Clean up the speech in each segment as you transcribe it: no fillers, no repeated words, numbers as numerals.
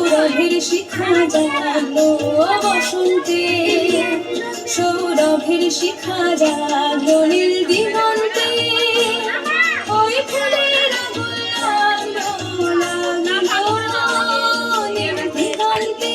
সৌরভের শিখা জাগলো বসন্তে, সৌরভের শিখা জাগলো নীল দিগন্তে, ওই ফুলের আগুন লাগলো লাগলো নীল দিগন্তে।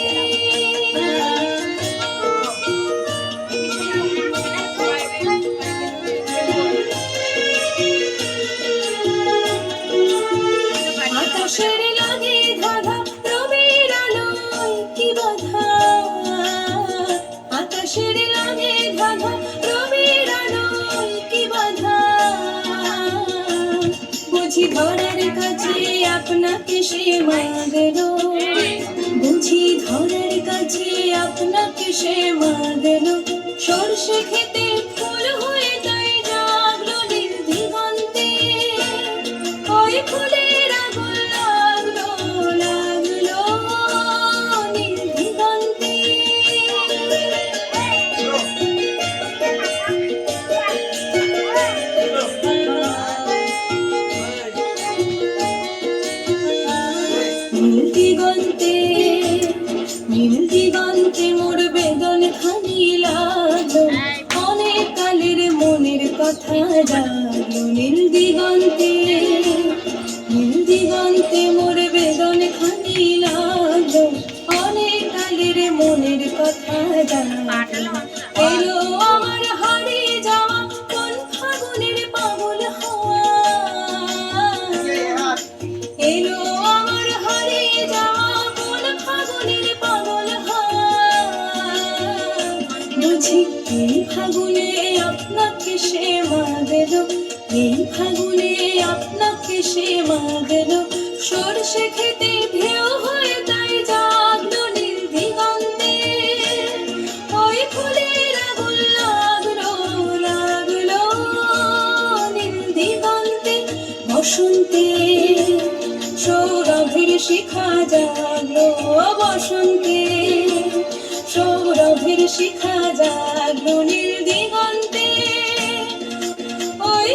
আকাশের লাগে ধাঁধা রবির আলোয় কি বাধা, আকাশের লাগে ধাঁধা রবির আলোয় কি বাধা, বুঝি ধরার কাছে আপনাকে সে মাগলো, বুঝি ধরার কাছে আপনাকে সে মাগলো, সরষে খেতে ফুল হয়ে তাই জাগলো নীল দিগন্তে, ওই ফুলের আগুন লাগলো লাগলো নীল দিগন্তে। নীল দিগন্তে, নীল দিগন্তে মোর বেদন খানি লাগলো, অনেক কালের মনের কথা জাগলো নীল দিগন্তে, নীল দিগন্তে মোর বেদন খানি লাগলো, অনেক কালের মনের কথা জাগলো, এলো আমার হারিয়ে যাওয়া কোন ফাগুনের পাগল হওয়া, এলো আমার হারিয়ে যাওয়া কোন ফাগুনের পাগল হওয়া, বুঝি এই ফাগুনে আপনাকে সে মাগলো, এই ফাগুনে আপনাকে সে মাগলো, সরষে খেতে ঢেউ হয়ে তাই জাগলো নীল দিগন্তে, ওই ফুলের আগুন লাগলো লাগলো নীল দিগন্তে। বসন্তে সৌরভের শিখা জাগলো বসন্তে, সৌরভের শিখা জাগলো নীল দিগন্তে, ওই